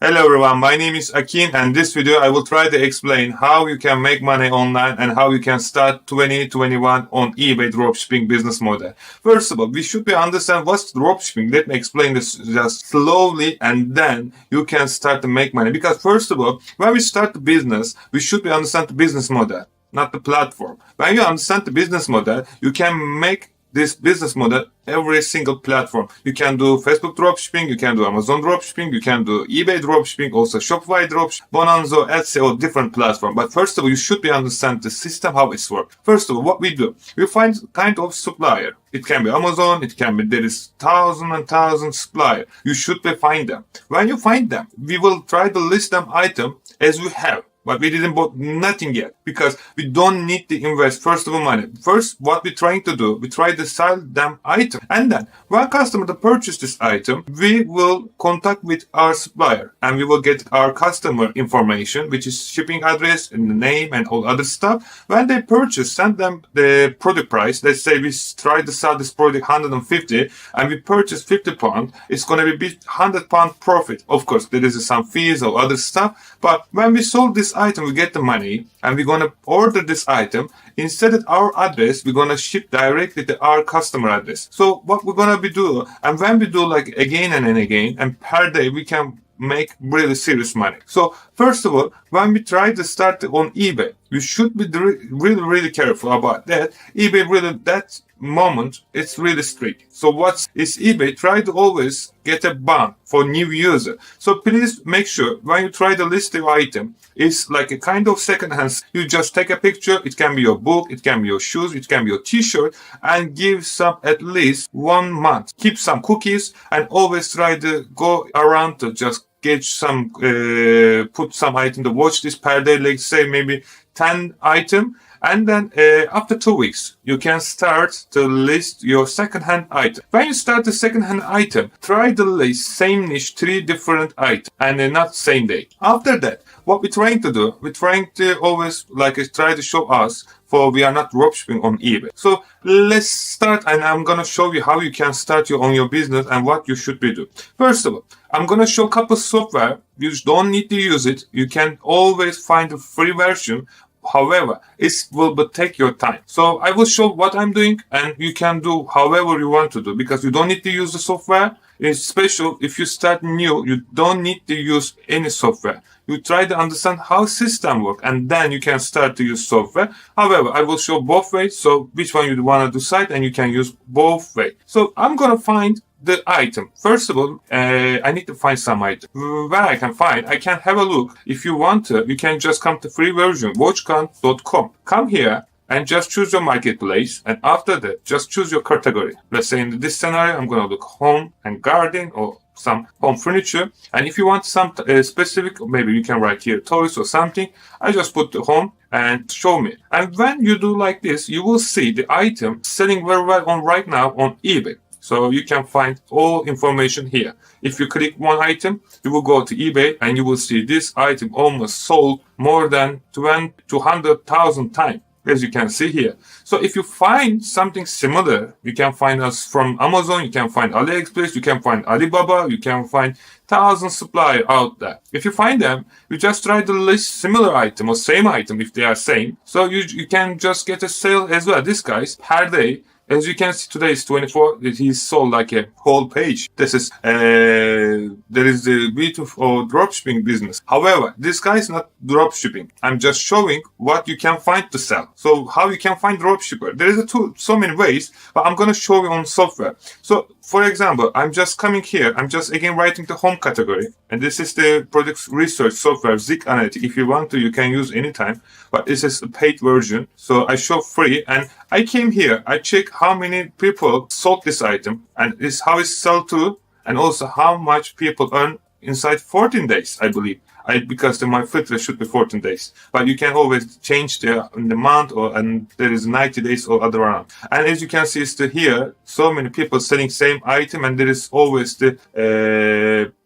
Hello everyone, my name is Akin and this video I will try to explain how you can make money online and how you can start 2021 on eBay dropshipping business model. First of all, we should understand what's dropshipping. Let me explain this just slowly and then you can start to make money. Because first of all, when we start the business, we should understand the business model, not the platform. When you understand the business model, you can make this business model every single platform. You can do Facebook dropshipping, you can do Amazon dropshipping, you can do eBay dropshipping, also Shopify dropshipping, Bonanza, Etsy, or different platforms. But first of all, you should understand the system, how it's works. First of all, what we do, we find kind of supplier. It can be Amazon, it can be, there is thousands and thousands supplier. You should find them. When you find them, we will try to list them item as we have. But we didn't bought nothing yet because we don't need to invest first of all money. First, what we're trying to do, we try to sell them item. And then when customer to purchase this item, we will contact with our supplier and we will get our customer information, which is shipping address and the name and all other stuff. When they purchase, send them the product price. Let's say we try to sell this product 150 and we purchase 50 pounds. It's going to be 100 pound profit. Of course, there is some fees or other stuff. But when we sold this item, we get the money and we're going to order this item. Instead of our address, we're going to ship directly to our customer address. So what we're going to be doing, and when we do like again and again, and per day, we can make really serious money. So first of all, when we try to start on eBay, you should be really careful about that. eBay really, that moment, it's really strict. So what is eBay? Try to always get a ban for new user. So please make sure when you try to list your item, it's like a kind of second hand. You just take a picture. It can be your book. It can be your shoes. It can be your t-shirt and give some at least 1 month. Keep some cookies and always try to go around to just get some, put some item to watch this per day, let's say maybe 10 item. And then after 2 weeks, you can start to list your second-hand item. When you start the second-hand item, try to list same niche, 3 different items, and not same day. After that, what we're trying to do, we're trying to always try to show us for we are not dropshipping on eBay. So let's start, and I'm gonna show you how you can start on your business and what you should be doing. First of all, I'm gonna show a couple software. You don't need to use it. You can always find a free version. However, it will take your time. So I will show what I'm doing and you can do however you want to do because you don't need to use the software. It's special if you start new, you don't need to use any software. You try to understand how system work and then you can start to use software. However, I will show both ways. So which one you want to decide and you can use both ways. So I'm going to find the item. First of all, I need to find some item. Where I can have a look. If you want to, you can just come to free version, watchcount.com. Come here and just choose your marketplace. And after that, just choose your category. Let's say in this scenario, I'm going to look home and garden or some home furniture. And if you want some specific, maybe you can write here toys or something. I just put the home and show me. And when you do like this, you will see the item selling very well on right now on eBay. So you can find all information here. If you click one item, you will go to eBay and you will see this item almost sold more than 200,000 times, as you can see here. So if you find something similar, you can find us from Amazon, you can find AliExpress, you can find Alibaba, you can find thousands suppliers out there. If you find them, you just try to list similar item or same item if they are same. So you can just get a sale as well. This guy's per day. As you can see, today is 24. He's sold like a whole page. This is, there is the beautiful dropshipping business. However, this guy is not dropshipping. I'm just showing what you can find to sell. So how you can find dropshipper. There is so many ways, but I'm going to show you on software. So for example, I'm just coming here. I'm just again writing the home category. And this is the product research software, Zik Analytics. If you want to, you can use anytime. But this is a paid version. So I show free. And I came here. I check how many people sold this item. And this how it's sold to. And also how much people earn inside 14 days, I believe. Because my filter should be 14 days. But you can always change the month and there is 90 days or other around. And as you can see, it's here, so many people selling same item and there is always the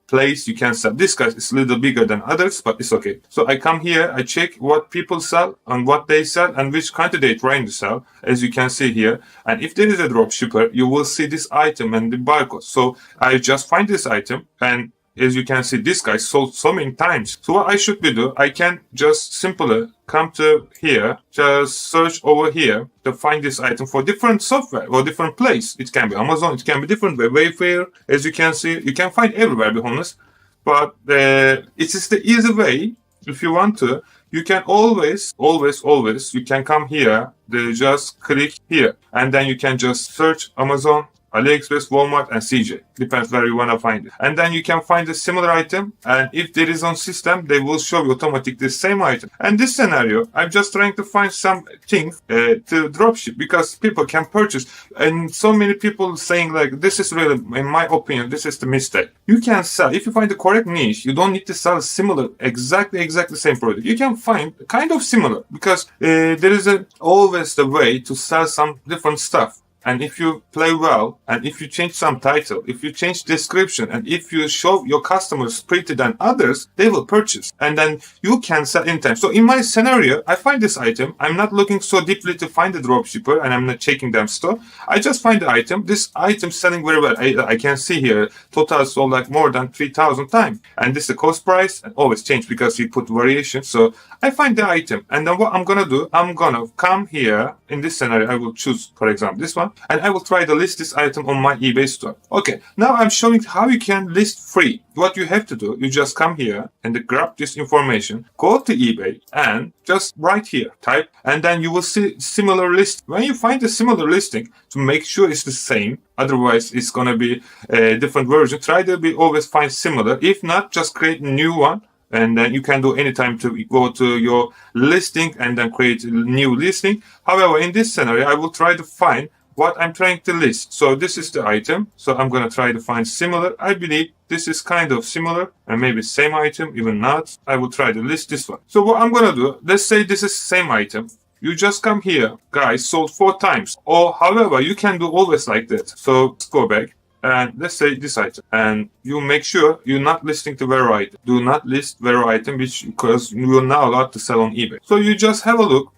place you can sell. This guy is a little bigger than others, but it's okay. So I come here, I check what people sell and what they sell and which quantity they're trying to sell, as you can see here. And if there is a drop shipper, you will see this item and the barcode. So I just find this item and as you can see, this guy sold so many times. So what I should be do, I can just simply come to here, just search over here to find this item for different software or different place. It can be Amazon, it can be different Wayfair. As you can see, you can find everywhere, be honest. But it is the easy way. If you want to, you can always, you can come here, just click here, and then you can just search Amazon, AliExpress, Walmart, and CJ. Depends where you want to find it. And then you can find a similar item, and if there is on system, they will show you automatically the same item. And this scenario, I'm just trying to find something to dropship, because people can purchase. And so many people saying like, this is really, in my opinion, this is the mistake. You can sell, if you find the correct niche, you don't need to sell similar, exactly same product. You can find kind of similar, because there is always the way to sell some different stuff. And if you play well, and if you change some title, if you change description, and if you show your customers prettier than others, they will purchase. And then you can sell in time. So in my scenario, I find this item. I'm not looking so deeply to find the dropshipper, and I'm not checking them store. I just find the item. This item selling very well. I can see here, total sold like more than 3,000 times. And this is the cost price, and always change because you put variation. So I find the item. And then what I'm going to do, I'm going to come here. In this scenario, I will choose, for example, this one. And I will try to list this item on my eBay store. Okay, now I'm showing how you can list free. What you have to do, you just come here and grab this information, go to eBay and just write here, type, and then you will see similar list. When you find a similar listing, to make sure it's the same, otherwise it's going to be a different version, try to be always find similar. If not, just create a new one. And then you can do anytime to go to your listing and then create a new listing. However, in this scenario, I will try to find what I'm trying to list. So this is the item. So I'm going to try to find similar. I believe this is kind of similar and maybe same item, even not. I will try to list this one. So what I'm going to do, let's say this is same item. You just come here, guys, sold 4 times. Or however, you can do always like that. So let's go back. And let's say this item, and you make sure you're not listing the Vero item. Do not list Vero item, because you are now allowed to sell on eBay. So you just have a look.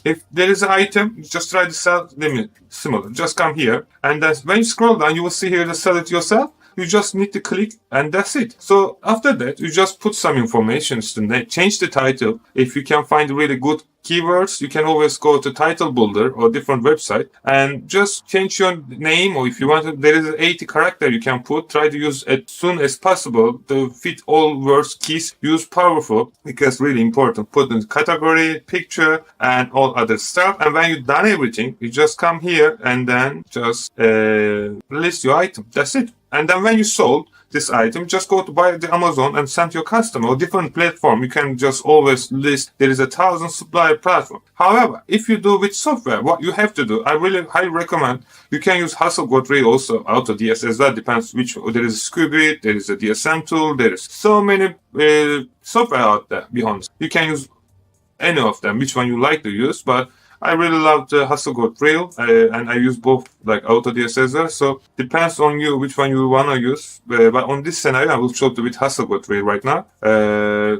If there is an item, you just try to sell them similar. Just come here, and then when you scroll down, you will see here to sell it yourself. You just need to click, and that's it. So after that, you just put some information, change the title. If you can find really good keywords, you can always go to Title Builder or different website and just change your name, or if you want to, there is 80 character you can put. Try to use as soon as possible to fit all words, keys. Use powerful, because really important. Put in category, picture, and all other stuff. And when you've done everything, you just come here and then just list your item. That's it. And then when you sold this item, just go to buy the Amazon and send your customer or different platform. You can just always list. There is 1,000 supplier platform. However, if you do with software, what you have to do, I really highly recommend, you can use HustleGo3 also, AutoDS as well. Depends which. There is Scubit, there is a DSM tool. There is so many software out there. Be honest, you can use any of them, which one you like to use, but I really love the HustleGo3, and I use both like AutoDS as well. So depends on you which one you want to use. But on this scenario, I will show you with HustleGo3 right now.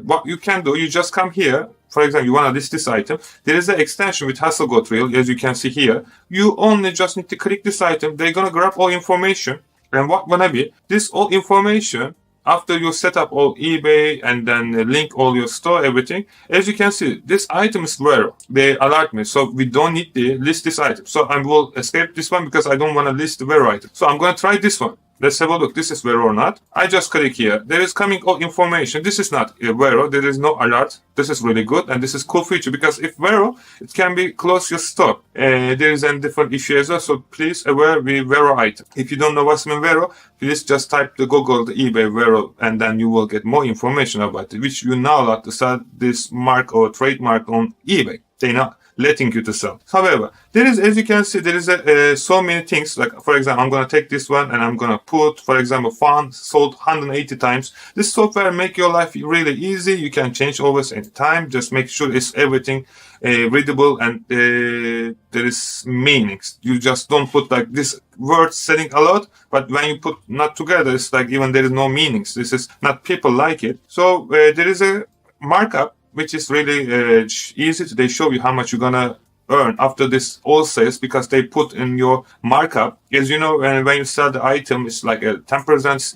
What you can do, you just come here. For example, you want to list this item. There is an extension with HustleGo3, as you can see here. You only just need to click this item. They're going to grab all information. And what gonna be, this all information, after you set up all eBay and then link all your store, everything, as you can see, this item is rare. They alert me, so we don't need to list this item. So I will escape this one because I don't want to list the rare item. So I'm going to try this one. Let's have a look. This is Vero or not. I just click here. There is coming all information. This is not Vero. There is no alert. This is really good. And this is cool feature because if Vero, it can be close your store. There is a different issue as well. So please aware with Vero item. If you don't know what's in Vero, please just type the Google, the eBay Vero, and then you will get more information about it, which you now allowed to sell this mark or trademark on eBay. They not letting you to sell. However, there is, as you can see, there is so many things. Like, for example, I'm going to take this one and I'm going to put, for example, fund sold 180 times. This software make your life really easy. You can change always any time. Just make sure it's everything readable and there is meanings. You just don't put like this word selling a lot, but when you put not together, it's like even there is no meanings. This is not people like it. So there is a markup which is really easy. They show you how much you're gonna earn after this all sales because they put in your markup. As you know, when you sell the item, it's like a 10%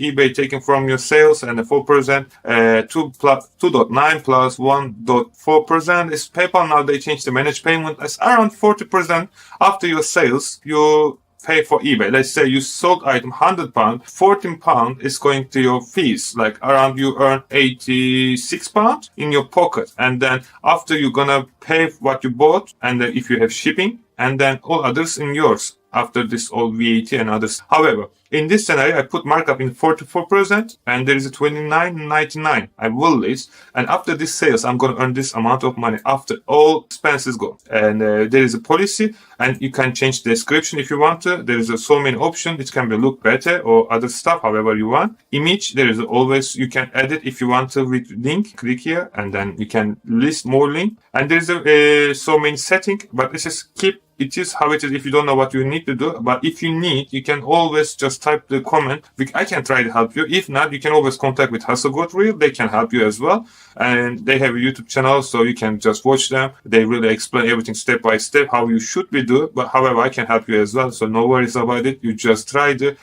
eBay taken from your sales and a 4%, 2.9 plus 1.4% is PayPal. Now they changed the managed payment. It's around 40% after your sales. You pay for eBay. Let's say you sold item £100, £14 is going to your fees. Like around you earn £86 in your pocket. And then after you're gonna pay what you bought, and then if you have shipping, and then all others in yours after this all VAT and others. However, in this scenario, I put markup in 44% and there is a $29.99 I will list. And after this sales, I'm going to earn this amount of money after all expenses go. And there is a policy and you can change the description if you want to. There is so many options. It can be look better or other stuff, however you want. Image, there is always, you can edit if you want to with link. Click here and then you can list more link. And there is so many setting, but this is keep it is how it is if you don't know what you need to do. But if you need, you can always just type the comment. I can try to help you. If not, you can always contact with Hustle Got Real. They can help you as well. And they have a YouTube channel, so you can just watch them. They really explain everything step by step, how you should be doing. But however, I can help you as well. So no worries about it. You just try to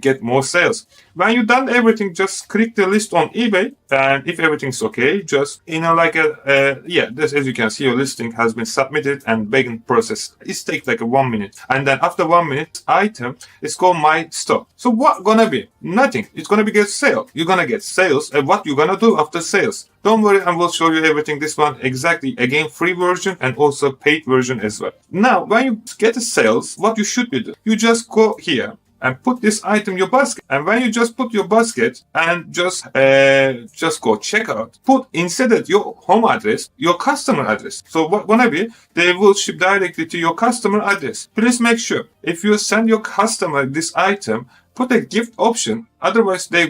get more sales. When you've done everything, just click the list on eBay. And if everything's okay, just, this, as you can see, your listing has been submitted and begin process. It takes like 1 minute. And then after 1 minute, item is called my stock. So what gonna be? Nothing. It's gonna be get sale. You're gonna get sales. And what you gonna do after sales? Don't worry, I will show you everything. This one exactly, again, free version and also paid version as well. Now, when you get a sales, what you should be doing? You just go here and put this item in your basket. And when you just put your basket and just go checkout, put instead of your home address, your customer address. So what gonna be? They will ship directly to your customer address. Please make sure if you send your customer this item, put a gift option. Otherwise, they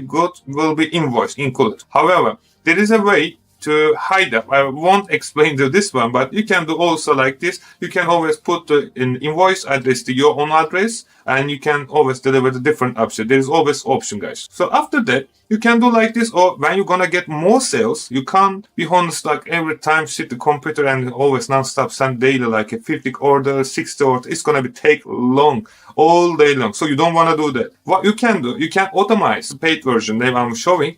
will be invoice included. However, there is a way to hide them. I won't explain to this one, but you can do also like this. You can always put an invoice address to your own address, and you can always deliver the different option. There is always option, guys. So after that, you can do like this, or when you're gonna get more sales, you can't be honest like every time sit the computer and always non-stop send daily like a 50 order, 60 order. It's gonna be take long, all day long. So you don't wanna do that. What you can do, you can automate the paid version that I'm showing.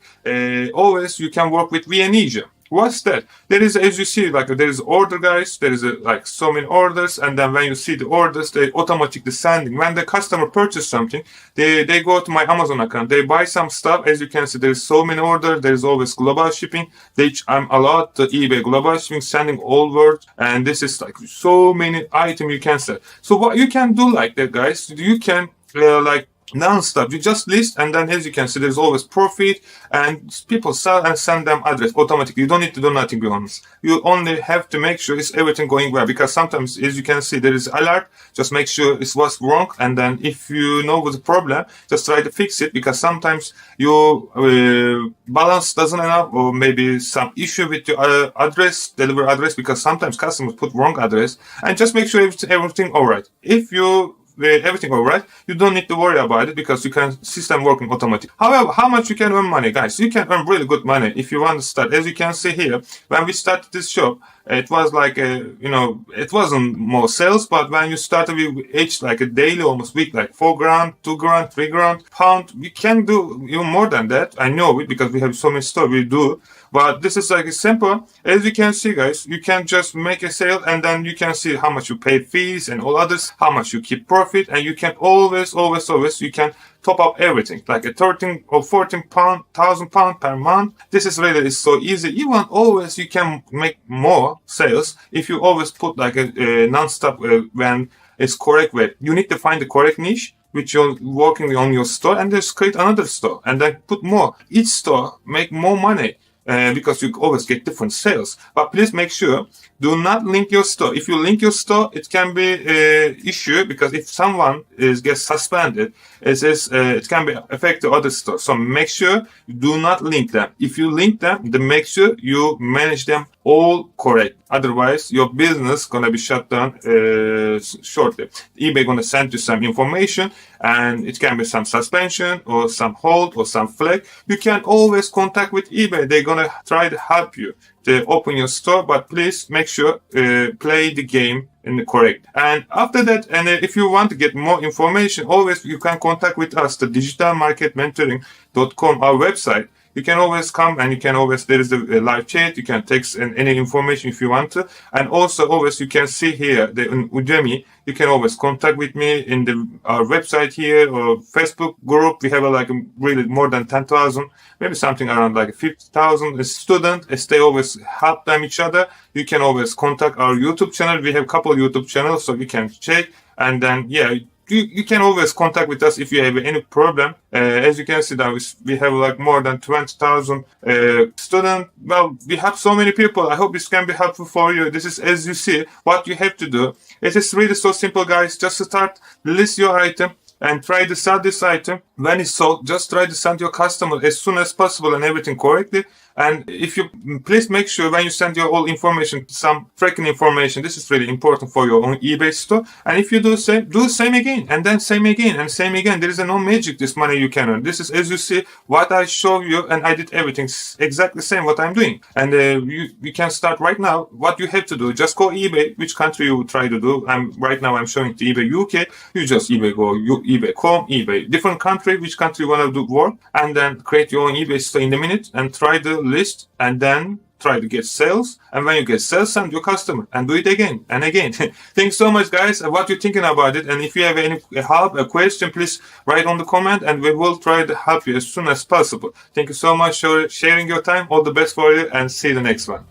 Always you can work with VNEJ. What's that? There is, as you see, like there is order, guys. There is like so many orders, and then when you see the orders, they automatically sending. When the customer purchase something, they go to my Amazon account. They buy some stuff. As you can see, there is so many orders. There is always global shipping. I'm allowed to eBay global shipping, sending all world, and this is like so many items you can sell. So what you can do like that, guys, you can like non-stop, you just list, and then as you can see, there's always profit, and people sell and send them address automatically. You don't need to do nothing, be honest. You only have to make sure it's everything going well, because sometimes, as you can see, there is alert. Just make sure it's what's wrong, and then if you know what's the problem, just try to fix it, because sometimes your balance doesn't enough, or maybe some issue with your address, deliver address, because sometimes customers put wrong address, and just make sure everything all right. If you everything all right, you don't need to worry about it, because you can system working automatic. However, how much you can earn money, guys? You can earn really good money if you want to start. As you can see here, when we started this shop, it was like it wasn't more sales, but when you started with each like a daily, almost week, like $4,000, $2,000, $3,000 pound, you can do even more than that. I know it because we have so many stores we do. But this is like simple. As you can see, guys, you can just make a sale, and then you can see how much you pay fees and all others, how much you keep profit, and you can always, you can top up everything, like a 13 or 14 thousand pound per month. This is really so easy. Even always you can make more sales if you always put like a non-stop when it's correct way. You need to find the correct niche which you're working on your store, and just create another store, and then put more. Each store make more money. Because you always get different sales. But please make sure, do not link your store. If you link your store, it can be an issue, because if someone gets suspended, it can be affect the other store. So make sure you do not link them. If you link them, then make sure you manage them all correct. Otherwise, your business gonna be shut down shortly. eBay gonna send you some information, and it can be some suspension or some hold or some flag. You can always contact with eBay. They're gonna try to help you to open your store, but please make sure play the game in the correct. And after that, and if you want to get more information, always you can contact with us, the digitalmarketmentoring.com, our website. You can always come, and you can always, there is a live chat, you can text any information if you want to. And also always you can see here, the Udemy, you can always contact with me in our website here or Facebook group. We have really more than 10,000, maybe something around 50,000 students. They always help them each other. You can always contact our YouTube channel. We have a couple YouTube channels, so you can check. And then, you can always contact with us if you have any problem. As you can see that we have more than 20,000 students. Well, we have so many people. I hope this can be helpful for you. This is, as you see, what you have to do. It is really so simple, guys. Just start, list your item, and try to sell this item. When it's sold, just try to send your customer as soon as possible and everything correctly. And if you please make sure when you send your all information, some tracking information, this is really important for your own eBay store. And if you do same again, and then same again, and same again. There is no magic this money you can earn. This is, as you see, what I show you, and I did everything exactly the same what I'm doing. And you can start right now. What you have to do, just go eBay, which country you try to do. Right now I'm showing the eBay UK. You just eBay go eBay.com, eBay different country, which country you want to do work, and then create your own eBay store in a minute and try the list, and then try to get sales. And when you get sales, send your customer and do it again and again. Thanks so much, guys. What you're thinking about it, and if you have any help, a question, please write on the comment, and we will try to help you as soon as possible. Thank you so much for sharing your time. All the best for you, and see you the next one.